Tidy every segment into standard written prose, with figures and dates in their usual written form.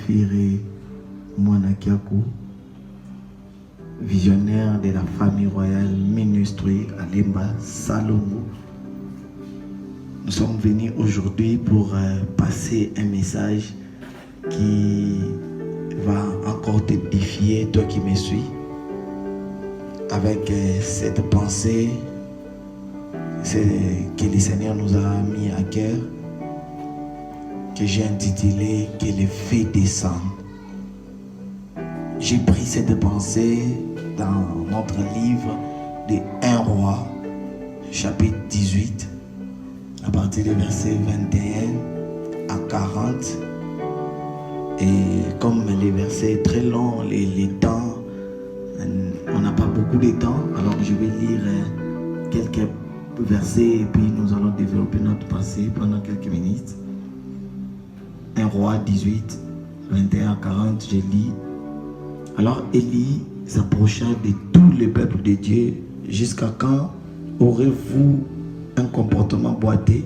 Firé Mwanakiakou, visionnaire de la famille royale Ministry à Limba, Salomon. Nous sommes venus aujourd'hui pour passer un message qui va encore t'édifier, toi qui me suis, avec cette pensée que le Seigneur nous a mis à cœur, que j'ai intitulé « Que le feu descende ». J'ai pris cette pensée dans notre livre de 1 Roi, chapitre 18, à partir des versets 21 à 40. Et comme les versets très longs, les temps, on n'a pas beaucoup de temps, alors je vais lire quelques versets et puis nous allons développer notre pensée pendant quelques minutes. 1 Roi 18, 21 à 40, je lis. Alors Élie s'approcha de tout le peuple de Dieu. Jusqu'à quand aurez-vous un comportement boiteux?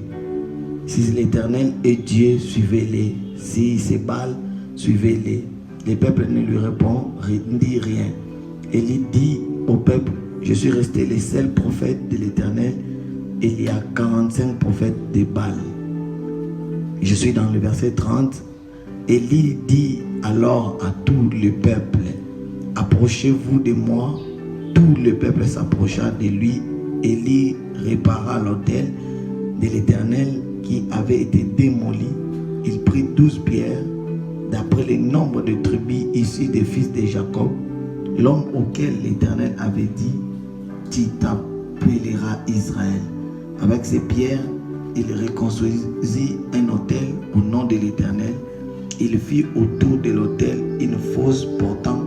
Si l'Éternel est Dieu, suivez-les. Si c'est Baal, suivez-les. Le peuple ne lui répond, ne dit rien. Élie dit au peuple, je suis resté le seul prophète de l'Éternel. Il y a 45 prophètes de Baal. Je suis dans le verset 30. Élie dit alors à tout le peuple, approchez-vous de moi. Tout le peuple s'approcha de lui. Élie répara l'autel de l'Éternel qui avait été démoli. Il prit 12 pierres, d'après le nombre de tribus issues des fils de Jacob, l'homme auquel l'Éternel avait dit, tu t'appelleras Israël. Avec ces pierres, il reconstruisit un autel au nom de l'Éternel. Il fit autour de l'autel une fosse portant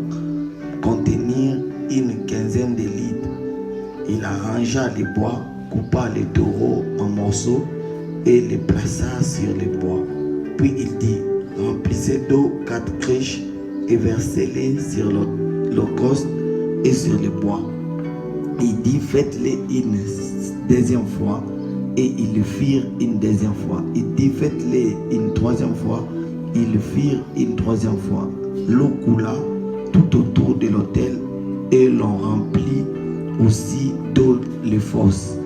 contenir une quinzaine de litres. Il arrangea les bois, coupa les taureaux en morceaux et les plaça sur les bois. Puis il dit, remplissez d'eau 4 criches et versez-les sur l'holocauste et sur les bois. Il dit, faites-les une deuxième fois. Et ils le firent une deuxième fois. Il dit, faites-les une troisième fois. Ils le firent une troisième fois. L'eau coula tout autour de l'autel et l'on remplit aussi d'eau les fosses.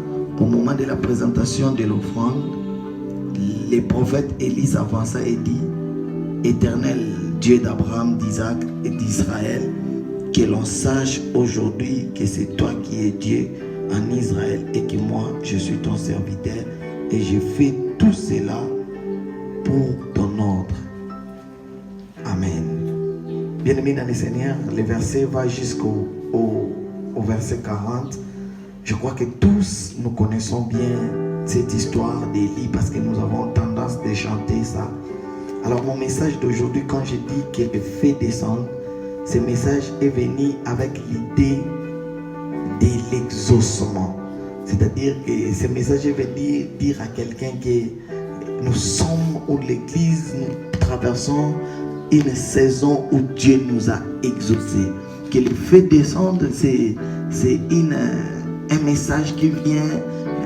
Au moment de la présentation de l'offrande, le prophète Élie s'avança et dit, Éternel Dieu d'Abraham, d'Isaac et d'Israël, que l'on sache aujourd'hui que c'est toi qui es Dieu en Israël et que moi je suis ton serviteur et je fais tout cela pour ton ordre. Amen. Bien-aimés dans le Seigneur, le verset va jusqu'au verset 40. Je crois que tous nous connaissons bien cette histoire d'Élie parce que nous avons tendance de chanter ça. Alors mon message d'aujourd'hui, quand je dis que le feu descend, ce message est venu avec l'idée de l'exaucement. C'est-à-dire que ce message est venu dire à quelqu'un que nous sommes, ou l'Église, nous traversons une saison où Dieu nous a exaucés. Que le feu descende, c'est un message qui vient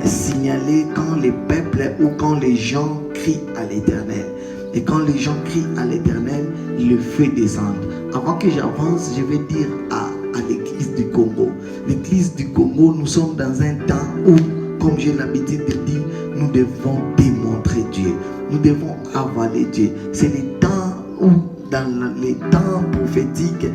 signaler quand les peuples ou quand les gens crient à l'Éternel. Et quand les gens crient à l'Éternel, le feu descend. Avant que j'avance, je vais dire à l'église du Congo. L'église du Congo, nous sommes dans un temps où, comme j'ai l'habitude de dire, nous devons démontrer Dieu. Nous devons avaler Dieu. C'est le temps où, dans les temps prophétiques,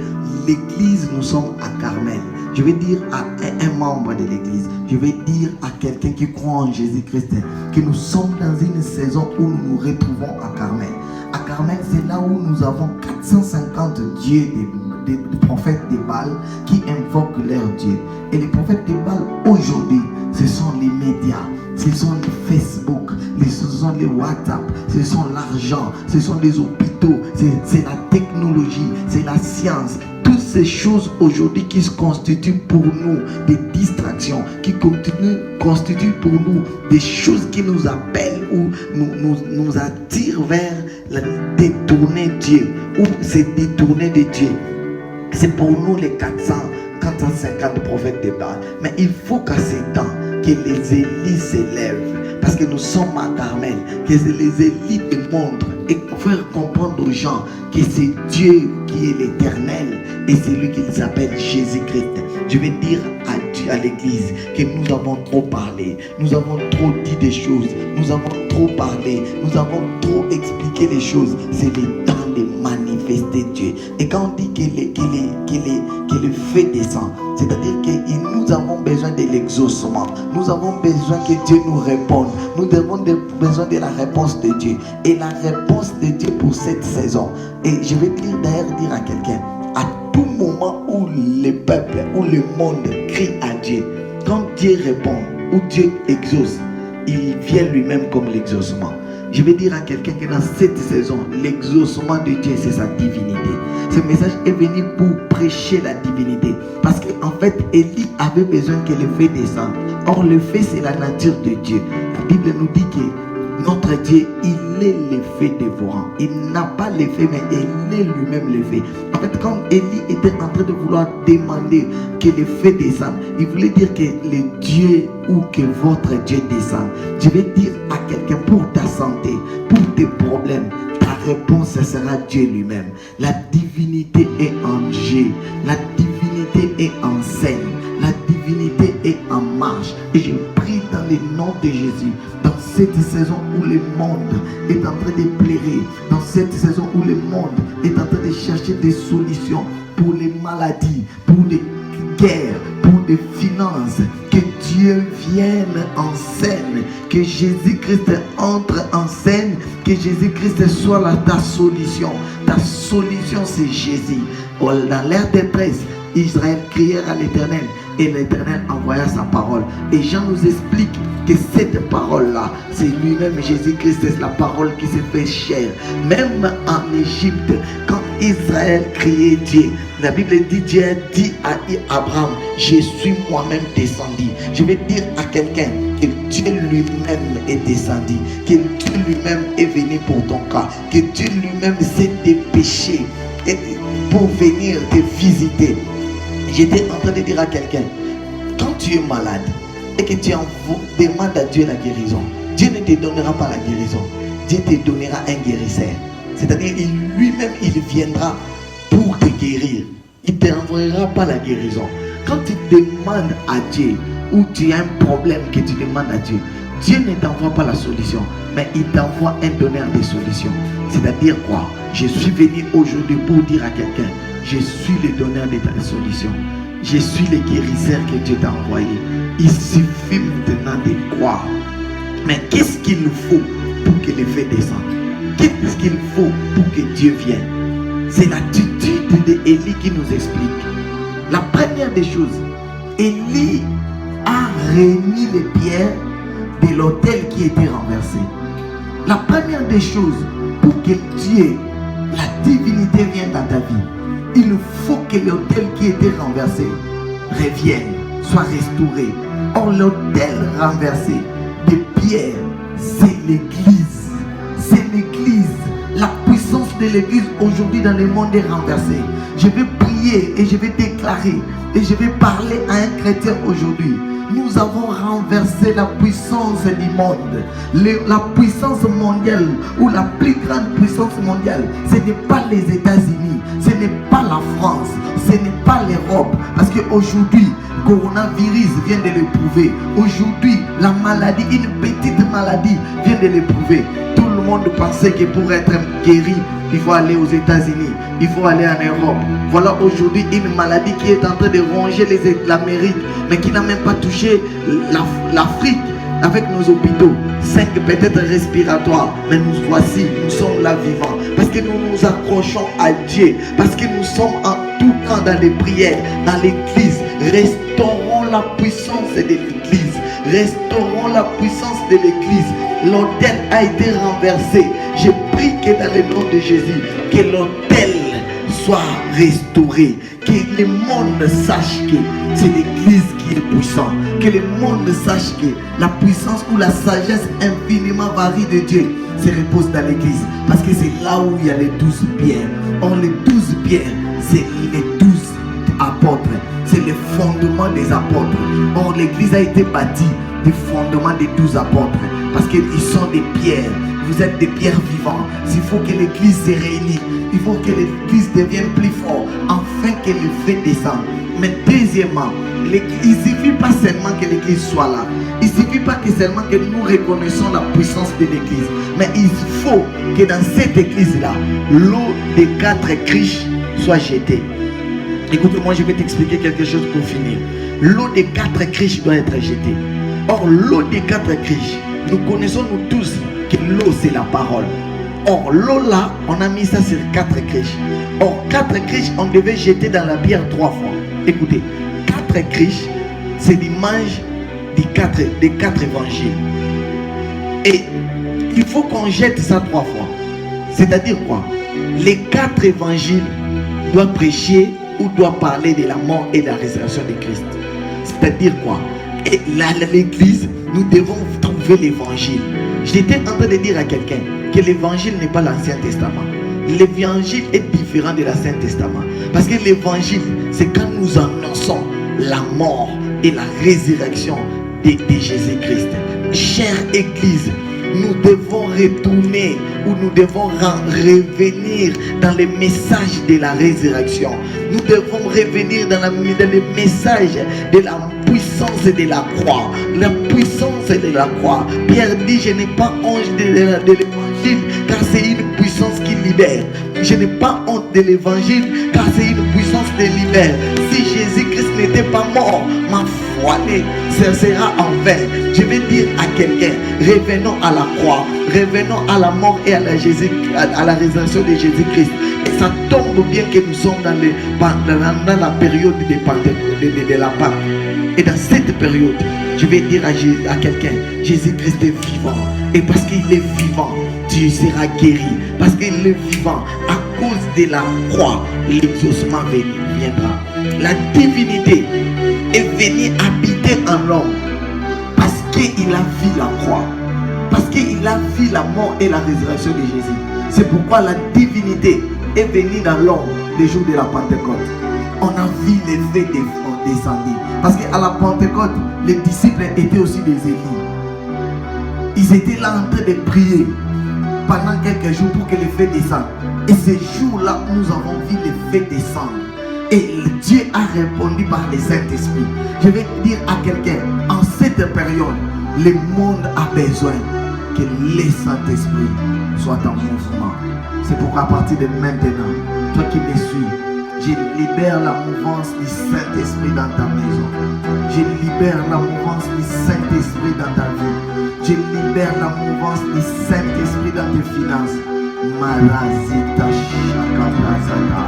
l'église, nous sommes à Carmel. Je vais dire à un membre de l'église, je vais dire à quelqu'un qui croit en Jésus-Christ, que nous sommes dans une saison où nous nous retrouvons à Carmel. À Carmel, c'est là où nous avons 450 dieux des prophètes de Baal qui invoquent leur Dieu. Et les prophètes de Baal aujourd'hui, ce sont les médias, ce sont les Facebook, ce sont les WhatsApp, ce sont l'argent, ce sont les hôpitaux, c'est la technologie, c'est la science. Toutes ces choses aujourd'hui qui se constituent pour nous des distractions, qui constituent pour nous des choses qui nous appellent ou nous attirent vers la détourner Dieu ou se détourner de Dieu. C'est pour nous les 450 prophètes de Baal. Mais il faut qu'à ces temps, que les Élis s'élèvent. Parce que nous sommes à Carmel. Que les Élis démontrent et faire comprendre aux gens que c'est Dieu qui est l'Éternel et c'est lui qu'ils appellent Jésus-Christ. Je vais dire à l'église que nous avons trop parlé, nous avons trop dit des choses, nous avons trop parlé, nous avons trop expliqué les choses. C'est le temps de manifester Dieu. Et quand on dit que le feu descend, c'est-à-dire que nous avons besoin de l'exaucement, nous avons besoin que Dieu nous réponde, nous avons besoin de la réponse de Dieu. Et la réponse de Dieu pour cette saison, et je vais dire à quelqu'un, à tout moment où le peuple, où le monde crie à Dieu, quand Dieu répond, ou Dieu exauce, il vient lui-même comme l'exaucement. Je vais dire à quelqu'un que dans cette saison, l'exaucement de Dieu, c'est sa divinité. Ce message est venu pour prêcher la divinité. Parce qu'en fait, Élie avait besoin que le feu descende. Or, le feu, c'est la nature de Dieu. La Bible nous dit que notre Dieu, il est le feu dévorant. Il n'a pas le feu, mais il est lui-même le feu. En fait, quand Élie était en train de vouloir demander que le feu descende, il voulait dire que le Dieu ou que votre Dieu descende. Je vais dire à quelqu'un, pour ta santé, pour tes problèmes, ta réponse, ce sera Dieu lui-même. La divinité est en jeu. La divinité est en scène. La divinité est en marche. Et je prie dans le nom de Jésus, dans cette saison où le monde est en train de pleurer, dans cette saison où le monde est en train de chercher des solutions pour les maladies, pour les guerres, pour les finances, que Dieu vienne en scène, que Jésus-Christ entre en scène, que Jésus-Christ soit ta solution. Ta solution, c'est Jésus. Dans l'ère des détresse, Israël criait à l'Éternel et l'Éternel envoya sa parole. Et Jean nous explique que cette parole-là, c'est lui-même Jésus-Christ, c'est la parole qui s'est fait chair. Même en Égypte, quand Israël criait Dieu, la Bible dit, Dieu a dit à Abraham, je suis moi-même descendu. Je vais dire à quelqu'un que Dieu lui-même est descendu, que Dieu lui-même est venu pour ton cas, que Dieu lui-même s'est dépêché pour venir te visiter. J'étais en train de dire à quelqu'un, quand tu es malade et que tu demandes à Dieu la guérison, Dieu ne te donnera pas la guérison, Dieu te donnera un guérisseur. C'est-à-dire lui-même, il viendra pour te guérir. Il ne t'envoyera pas la guérison. Quand tu demandes à Dieu, ou tu as un problème que tu demandes à Dieu, Dieu ne t'envoie pas la solution, mais il t'envoie un donneur de solutions. C'est-à-dire quoi? Je suis venu aujourd'hui pour dire à quelqu'un, je suis le donneur de ta solution. Je suis le guérisseur que Dieu t'a envoyé. Il suffit maintenant de croire. Mais qu'est-ce qu'il nous faut pour que le feu descende? Qu'est-ce qu'il faut pour que Dieu vienne? C'est l'attitude d'Élie qui nous explique. La première des choses, Élie a remis les pierres de l'autel qui était renversé. La première des choses, pour que Dieu, la divinité vienne dans ta vie, il faut que l'autel qui était renversé revienne, soit restauré. Or, l'autel renversé de pierre, c'est l'église. C'est l'église. La puissance de l'église aujourd'hui dans le monde est renversée. Je vais prier et je vais déclarer et je vais parler à un chrétien aujourd'hui. Nous avons renversé la puissance du monde. La puissance mondiale ou la plus grande puissance mondiale, ce n'est pas les États-Unis, ce n'est pas la France, ce n'est pas l'Europe. Parce qu'aujourd'hui, le coronavirus vient de le prouver. Aujourd'hui, la maladie, une petite maladie vient de le prouver. Tout le monde pensait que pour être guéri, il faut aller aux États-Unis, il faut aller en Europe. Voilà aujourd'hui une maladie qui est en train de ronger l'Amérique, mais qui n'a même pas touché l'Afrique avec nos hôpitaux. 5 peut-être respiratoires, mais nous voici, nous sommes là vivants. Parce que nous nous accrochons à Dieu, parce que nous sommes en tout temps dans les prières, dans l'église. Restaurons la puissance de l'église. Restaurons la puissance de l'église. L'autel a été renversé. Je prie que dans le nom de Jésus, que l'autel soit restauré, que le monde sache que c'est l'église qui est puissante, que le monde sache que la puissance ou la sagesse infiniment varie de Dieu se repose dans l'église, parce que c'est là où il y a les 12 pierres. Or les 12 pierres, c'est les 12 apôtres, c'est le fondement des apôtres. Or l'église a été bâtie du fondement des 12 apôtres, parce qu'ils sont des pierres Vous êtes des pierres vivantes. Il faut que l'église se réunisse. Il faut que l'église devienne plus forte afin que le feu descende. Mais deuxièmement, il ne suffit pas seulement que l'église soit là. Il ne suffit pas que seulement que nous reconnaissons la puissance de l'église. Mais il faut que dans cette église-là, l'eau des 4 criches soit jetée. Écoute-moi, je vais t'expliquer quelque chose pour finir. L'eau des 4 criches doit être jetée. Or, l'eau des 4 criches, nous connaissons nous tous que l'eau c'est la parole. Or, l'eau là, on a mis ça sur 4 criches. Or, 4 criches, on devait jeter dans la bière 3 fois. Écoutez, 4 criches, c'est l'image des 4 évangiles. Et il faut qu'on jette ça 3 fois. C'est-à-dire quoi? Les 4 évangiles doivent prêcher ou doivent parler de la mort et de la résurrection de Christ. C'est-à-dire quoi? Et là, l'église, nous devons trouver l'évangile. J'étais en train de dire à quelqu'un que l'évangile n'est pas l'Ancien Testament. L'évangile est différent de l'Ancien Testament. Parce que l'évangile, c'est quand nous annonçons la mort et la résurrection de Jésus-Christ. Chère église, nous devons retourner ou nous devons revenir dans les messages de la résurrection. Nous devons revenir dans les messages de la puissance de la croix. La puissance de la croix. Pierre dit, je n'ai pas honte de l'évangile car c'est une puissance qui libère. Je n'ai pas honte de l'évangile car c'est une puissance qui libère. Si Jésus-Christ n'était pas mort, ma foi sera en vain. Je vais dire à quelqu'un, revenons à la croix, revenons à la mort et à la résurrection de Jésus-Christ. Et ça tombe bien que nous sommes dans la période de la Pâque. Et dans cette période, je vais dire à quelqu'un, Jésus-Christ est vivant. Et parce qu'il est vivant, tu seras guéri. Parce qu'il est vivant, à cause de la croix, l'exaucement viendra. La divinité est venue habiter en l'homme. Parce qu'il a vu la croix. Parce qu'il a vu la mort et la résurrection de Jésus. C'est pourquoi la divinité est venue dans l'homme le jour de la Pentecôte. On a vu les feux descendre. Parce qu'à la Pentecôte, les disciples étaient aussi des élus. Ils étaient là en train de prier pendant quelques jours pour que les feux descendent. Et ces jours-là, nous avons vu les feux descendre. Et Dieu a répondu par le Saint-Esprit. Je vais dire à quelqu'un, en cette période, le monde a besoin que le Saint-Esprit soit en mouvement. C'est pourquoi à partir de maintenant, toi qui me suis, je libère la mouvance du Saint-Esprit dans ta maison. Je libère la mouvance du Saint-Esprit dans ta vie. Je libère la mouvance du Saint-Esprit dans tes finances. Marazita Shakabrazata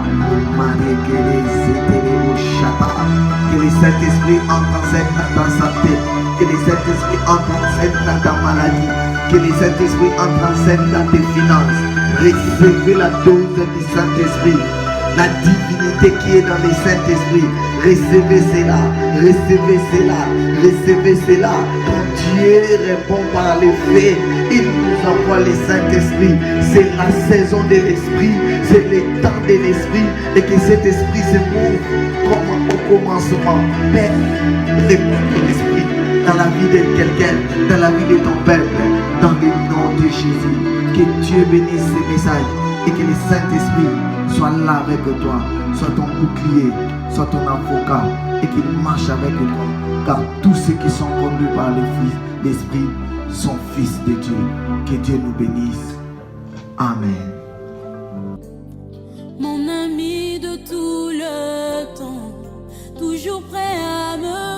que le Saint-Esprit entre en scène dans ta santé. Que le Saint-Esprit entre en scène dans ta maladie. Que le Saint-Esprit entre en scène dans tes finances. Recevez la dose du Saint-Esprit. La divinité qui est dans le Saint-Esprit. Recevez cela. Recevez cela. Recevez cela. Quand Dieu répond par les faits, il nous envoie le Saint-Esprit. C'est la saison de l'Esprit. C'est le temps de l'Esprit. Et que cet Esprit se mouve comme au commencement. Père, réponds ton Esprit dans la vie de quelqu'un, dans la vie de ton peuple, dans le nom de Jésus. Que Dieu bénisse ces messages et que le Saint-Esprit soit là avec toi, soit ton bouclier, soit ton avocat et qu'il marche avec toi. Car tous ceux qui sont conduits par l'Esprit sont fils de Dieu. Que Dieu nous bénisse. Amen. Mon ami de tout le temps, toujours prêt à me